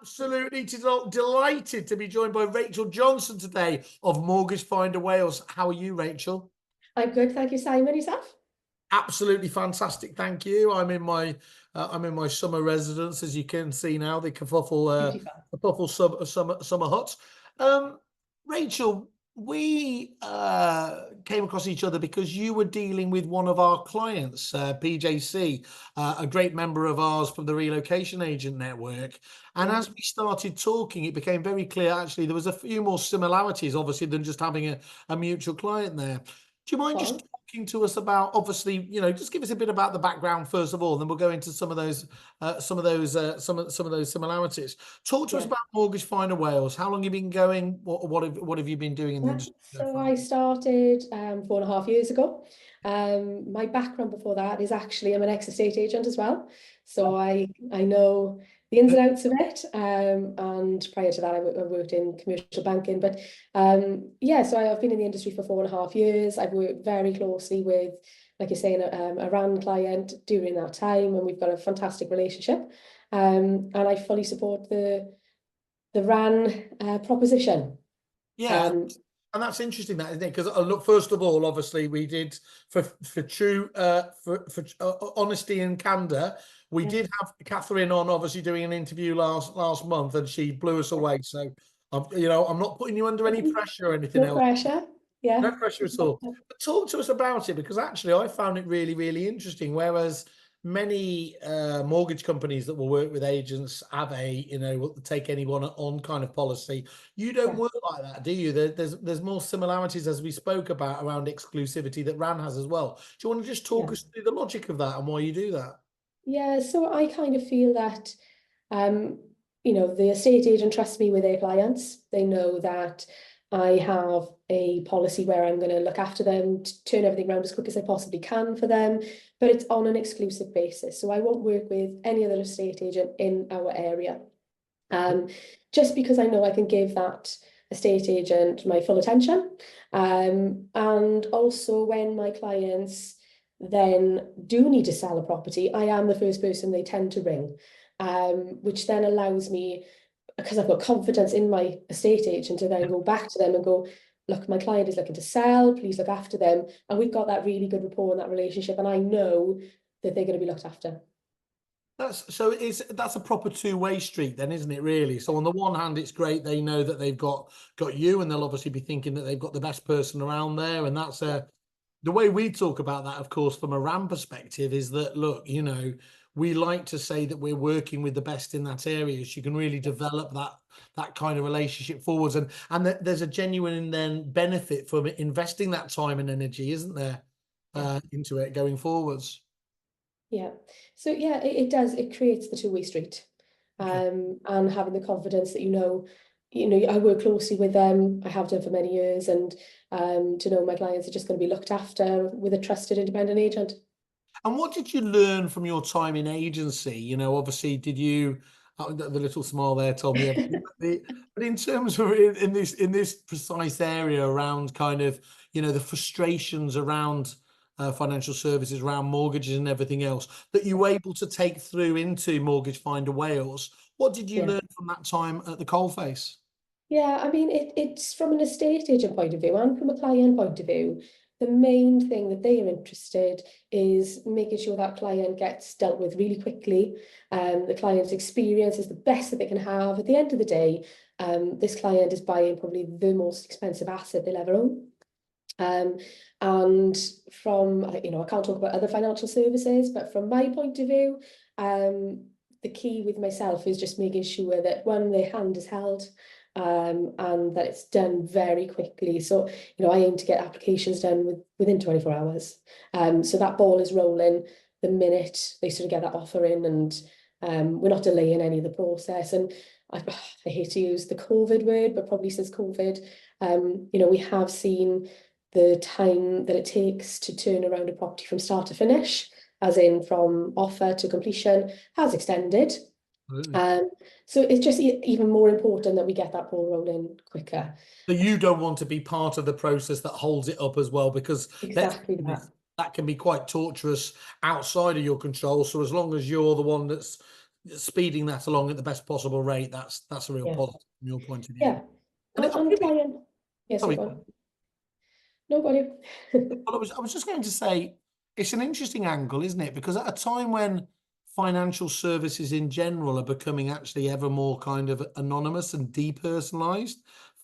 Absolutely delighted to be joined by Rachel Johnson today of Mortgage Finder Wales. How are you, Rachel? I'm good, thank you, Simon. Yourself? Absolutely fantastic, thank you. I'm in my summer residence, as you can see now, the Beautiful. Kerfuffle summer hut. Um, Rachel, we came across each other because you were dealing with one of our clients, PJC, a great member of ours from the Relocation Agent Network. And Yeah. as we started talking, it became very clear actually there was a few more similarities, obviously, than just having a mutual client there. Do you mind just Fun. talking to us about, obviously, just give us a bit about the background first of all, then we'll go into some of those similarities. Talk to us Yeah. about Mortgage Finder Wales. How long have you been going? What have you been doing in the Yeah. industry so So far? I started 4.5 years ago. My background before that is actually I'm an ex-estate agent as well. So I know the ins and outs of it. And prior to that, I worked in commercial banking. But yeah, so I've been in the industry for 4.5 years. I've worked very closely with, like you're saying, a RAN client during that time, and we've got a fantastic relationship. And I fully support the RAN proposition. Yeah, Um, and that's interesting, that isn't it? Because look, first of all, obviously, we did for true for honesty and candor. We yeah. did have Catherine on, obviously, doing an interview last month, and she blew us away. So, I'm not putting you under any pressure or anything No else. pressure. Yeah. No pressure at all. But talk to us about it, because actually I found it really, really interesting. Whereas many mortgage companies that will work with agents have take anyone on kind of policy. You don't Yeah. work like that, do you? There's more similarities, as we spoke about, around exclusivity that RAN has as well. Do you want to just talk Yeah. us through the logic of that and why you do that? Yeah. So I kind of feel that, um, the estate agent trusts me with their clients. They know that I have a policy where I'm going to look after them, turn everything around as quick as I possibly can for them, but it's on an exclusive basis. So I won't work with any other estate agent in our area. Um, just because I know I can give that estate agent my full attention. And also when my clients then do need to sell a property, I am the first person they tend to ring, which then allows me, because I've got confidence in my estate agent, to then go back to them and go, look, my client is looking to sell, please look after them. And we've got that really good rapport in that relationship, and I know that they're going to be looked after. That's a proper two-way street then, isn't it, really? So on the one hand, it's great they know that they've got you, and they'll obviously be thinking that they've got the best person around there. And that's the way we talk about that, of course, from a RAM perspective, is that, look, we like to say that we're working with the best in that area, so you can really develop that kind of relationship forwards, and that there's a genuine then benefit from investing that time and energy, isn't there, Yeah. into it going forwards. Yeah. So yeah, it does. It creates the two-way street. Okay. And having the confidence that I work closely with them. I have done for many years, and to know my clients are just going to be looked after with a trusted independent agent. And what did you learn from your time in agency? Obviously, did you? The little smile there told me everything. But in terms of in this precise area around kind of the frustrations around financial services, around mortgages and everything else that you were able to take through into Mortgage Finder Wales, what did you Yeah. learn from that time at the coalface? Yeah, I mean, it's from an estate agent point of view and from a client point of view. The main thing that they are interested is making sure that client gets dealt with really quickly. The client's experience is the best that they can have. At the end of the day, this client is buying probably the most expensive asset they'll ever own. Um, and from, I can't talk about other financial services, but from my point of view, the key with myself is just making sure that one, their hand is held, and that it's done very quickly. So, I aim to get applications done within 24 hours. So that ball is rolling the minute they sort of get that offer in, and we're not delaying any of the process. And I hate to use the COVID word, but probably since COVID, we have seen the time that it takes to turn around a property from start to finish, as in from offer to completion, has extended. Absolutely. Um, so it's just even more important that we get that ball rolling quicker. So you don't want to be part of the process that holds it up as well, because let's Exactly be that. honest, that can be quite torturous outside of your control. So as long as you're the one that's speeding that along at the best possible rate, that's a real Yeah. positive from your point of view. Yeah. And On client. Yes, sorry, go on. No, go on. well, I was just going to say, it's an interesting angle, isn't it? Because at a time when financial services in general are becoming actually ever more kind of anonymous and depersonalized,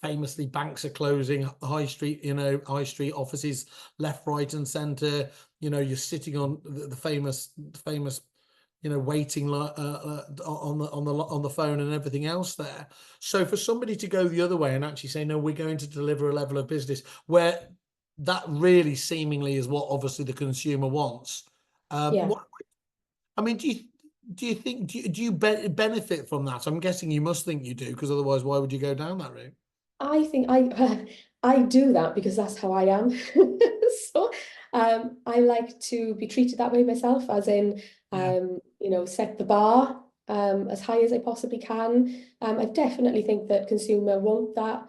famously banks are closing, high street offices left, right, and center. You're sitting on the famous, waiting on the phone and everything else there. So for somebody to go the other way and actually say, no, we're going to deliver a level of business where that really seemingly is what obviously the consumer wants. Yeah. I mean, do you think do you benefit from that? I'm guessing you must think you do, because otherwise, why would you go down that route? I think I do that because that's how I am. So I like to be treated that way myself, as in Yeah, set the bar as high as I possibly can. I definitely think that consumer want that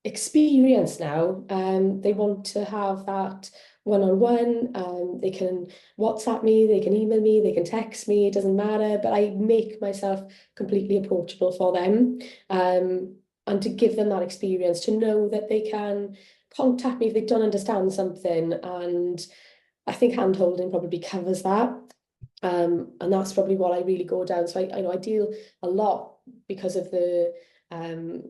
experience now. They want to have that one-on-one. They can WhatsApp me, they can email me, they can text me, it doesn't matter, but I make myself completely approachable for them. And to give them that experience, to know that they can contact me if they don't understand something. And I think hand-holding probably covers that. And that's probably what I really go down. So I know I deal a lot because of the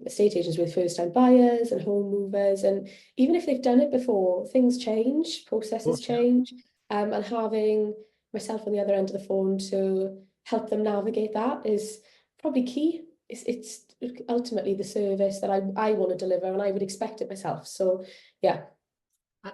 estate agents with first-time buyers and home movers. And even if they've done it before, things change, of processes course, yeah. change. And having myself on the other end of the phone to help them navigate that is probably key. It's ultimately the service that I want to deliver, and I would expect it myself. So yeah.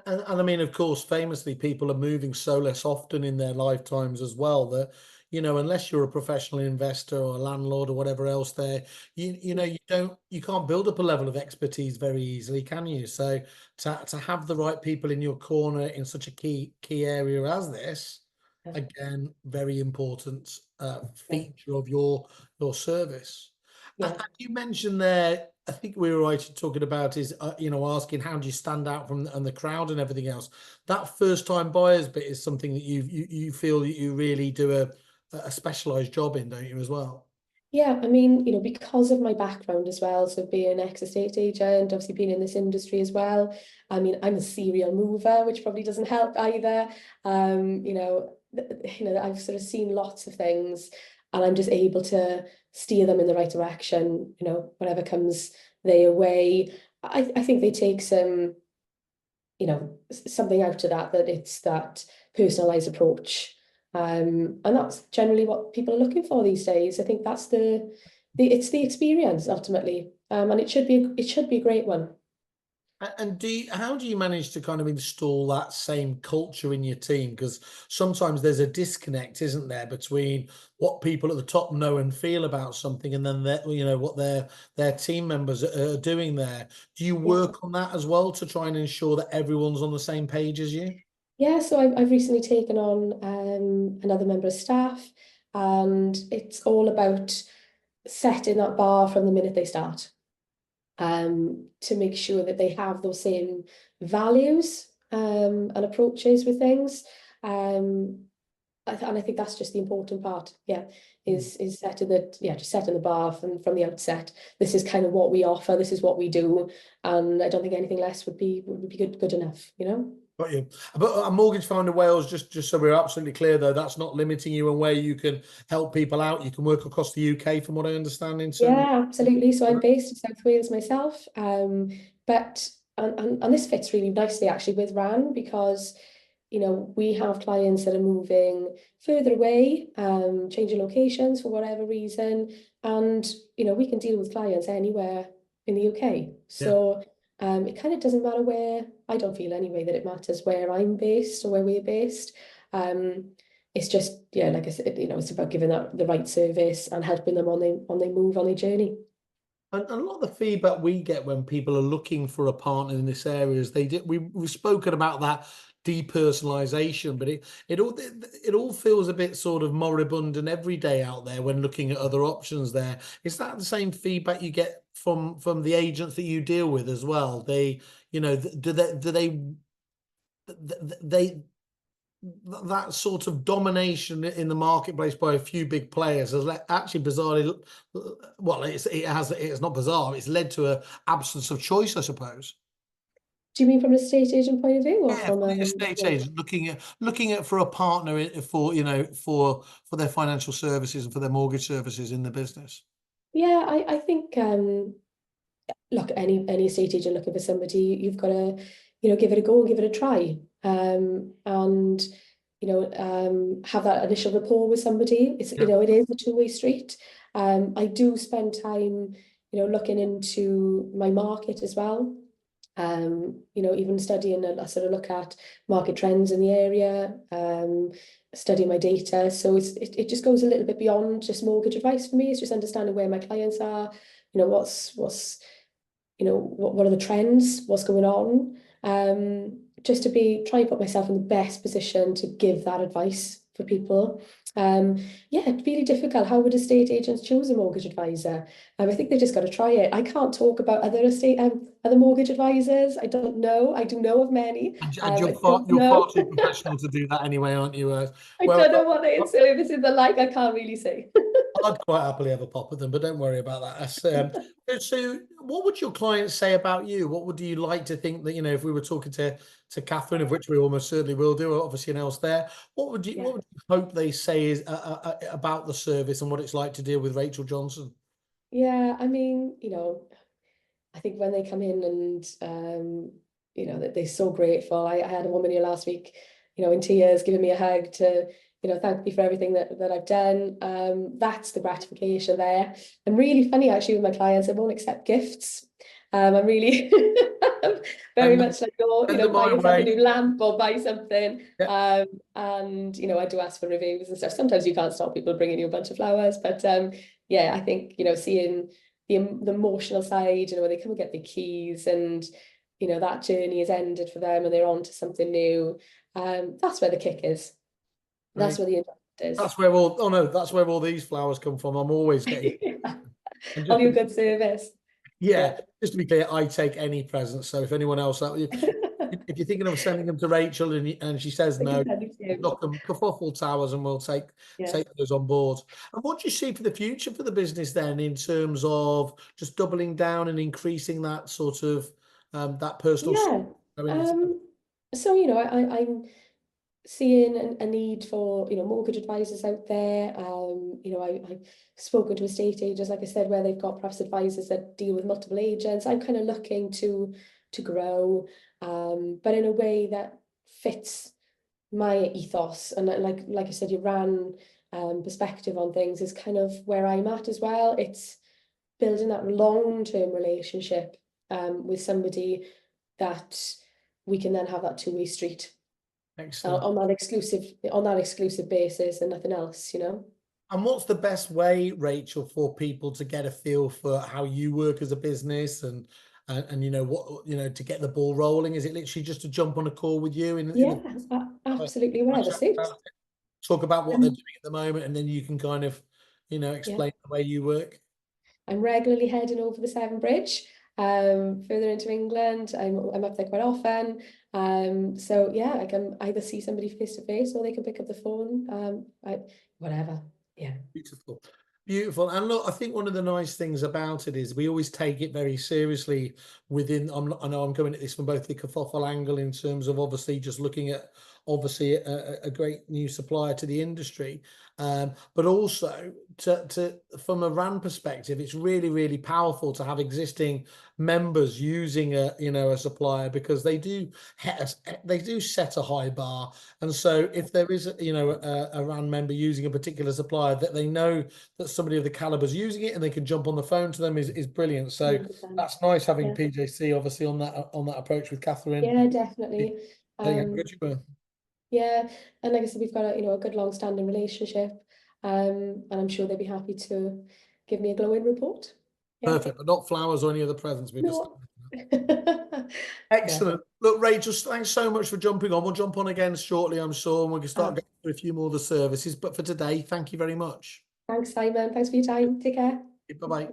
And I mean, of course, famously, people are moving so less often in their lifetimes as well that, unless you're a professional investor or a landlord or whatever else there, you can't build up a level of expertise very easily, can you? So to have the right people in your corner in such a key area as this, Yeah. again, very important Yeah. feature of your service. Yeah. You mentioned there, I think we were right in talking about is, asking how do you stand out from and the crowd and everything else. That first time buyers bit is something that you feel that you really do a specialized job in, don't you, as well? Yeah, I mean, because of my background as well, so being an ex-estate agent, obviously being in this industry as well. I mean, I'm a serial mover, which probably doesn't help either. I've sort of seen lots of things, and I'm just able to steer them in the right direction, whatever comes their way. I think they take some, something out of that it's that personalized approach. And that's generally what people are looking for these days. I think that's it's the experience ultimately. And it should be a great one. And how do you manage to kind of install that same culture in your team? Because sometimes there's a disconnect, isn't there, between what people at the top know and feel about something, and then what their team members are doing there. Do you Yeah. work on that as well to try and ensure that everyone's on the same page as you? Yeah, so I've recently taken on another member of staff, and it's all about setting that bar from the minute they start. To make sure that they have those same values and approaches with things. Um, and I think that's just the important part. Yeah, is just setting the bar from the outset. This is kind of what we offer. This is what we do, and I don't think anything less would be good enough. Got you. But a mortgage fund in Wales, just so we're absolutely clear, though, that's not limiting you and where you can help people out. You can work across the UK, from what I understand, in terms Yeah, absolutely. So I'm based in South Wales myself, but and this fits really nicely actually with RAN because we have clients that are moving further away, changing locations for whatever reason, and we can deal with clients anywhere in the UK. yeah. So it kind of doesn't matter where. I don't feel anyway that it matters where I'm based or where we're based. Um, it's just, yeah, like I said, it's about giving that the right service and helping them on their move, on their journey. And a lot of the feedback we get when people are looking for a partner in this area is we've spoken about that depersonalization, but it all feels a bit sort of moribund and everyday out there when looking at other options there. Is that the same feedback you get from the agents that you deal with as well? They, do they that sort of domination in the marketplace by a few big players has actually bizarrely, well, it's not bizarre. It's led to a absence of choice, I suppose. Do you mean from an estate agent point of view or Yeah, from for the estate yeah. agent looking at for a partner for for their financial services and for their mortgage services in the business. Yeah, I think look, any estate agent looking for somebody, you've got to, give it a go and give it a try. And have that initial rapport with somebody. It's, Yeah. it is a two-way street. I do spend time, looking into my market as well. Even studying a sort of look at market trends in the area, studying my data. So it just goes a little bit beyond just mortgage advice for me. It's just understanding where my clients are, what's what are the trends, what's going on, just to try and put myself in the best position to give that advice for people. Yeah, it's really difficult. How would estate agents choose a mortgage advisor? I think they've just got to try it. I can't talk about other mortgage advisors. I don't know. I do know of many. And I don't you're far know. too professional to do that anyway, aren't you? I Well, don't know what their services are like. I can't really say. I'd quite happily have a pop at them, but don't worry about that. So, what would your clients say about you? What would you like to think that, if we were talking to Catherine, of which we almost certainly will do, obviously an else there. Yeah. What would you hope they say is about the service and what it's like to deal with Rachel Johnson? Yeah, I mean, I think when they come in and that they're so grateful. I had a woman here last week, in tears, giving me a hug to, thank me for everything that I've done. That's the gratification there. I'm really funny actually with my clients. I won't accept gifts. I'm really very And much like, oh, send them buy my yourself a way. new lamp or buy something. Yeah. And I do ask for reviews and stuff. Sometimes you can't stop people bringing you a bunch of flowers, but yeah, I think seeing the emotional side, when they come and get their keys and that journey is ended for them and they're on to something new. That's where the kick is. That's Right. where the enjoyment is. That's where all. Oh no, that's where all these flowers come from. I'm always getting. And Of just your good service. yeah, Yeah. just to be clear, I take any presents. So if anyone else, if you're thinking of sending them to Rachel and she says I no, can send it to we've you. got them kerfuffle towers and we'll Yeah. take those on board. And what do you see for the future for the business then in terms of just doubling down and increasing that sort of that personal Yeah. going into Um, so, I'm seeing a need for mortgage advisors out there. I've spoken to estate agents, like I said, where they've got perhaps advisors that deal with multiple agents. I'm kind of looking to grow, but in a way that fits my ethos. And like I said, your ran perspective on things is kind of where I'm at as well. It's building that long-term relationship with somebody that we can then have that two-way street excellent. on that exclusive basis and nothing else. And what's the best way, Rachel, for people to get a feel for how you work as a business and what to get the ball rolling? Is it literally just to jump on a call with you in Yeah, a absolutely, have a whatever chat suits. about it, talk about what they're Um, doing at the moment, and then you can kind of yeah, explain the way you work? I'm regularly heading over the Severn Bridge, further into England. I'm up there quite often. So yeah, I can either see somebody face to face or they can pick up the phone. Whatever. Yeah. Beautiful. Beautiful. And look, I think one of the nice things about it is we always take it very seriously I know I'm coming at this from both the kerfuffle angle in terms of obviously just looking at obviously a great new supplier to the industry. But also from a RAN perspective, it's really, really powerful to have existing members using a supplier because they do set a high bar. And so if there is a RAN member using a particular supplier that they know that somebody of the caliber is using it and they can jump on the phone to them is brilliant. So 100%. that's nice having Yeah. PJC obviously on that approach with Catherine. Yeah, definitely. Saying how good you were. Yeah, and like I said, we've got a good long-standing relationship, and I'm sure they'd be happy to give me a glowing report. Yeah. Perfect, but not flowers or any other presents. We've No. established. Yeah. Excellent. Look, Rachel, thanks so much for jumping on. We'll jump on again shortly, I'm sure, and we can start Ah, going through a few more of the services. But for today, thank you very much. thanks, Simon. Thanks for your time. Take care. Bye bye.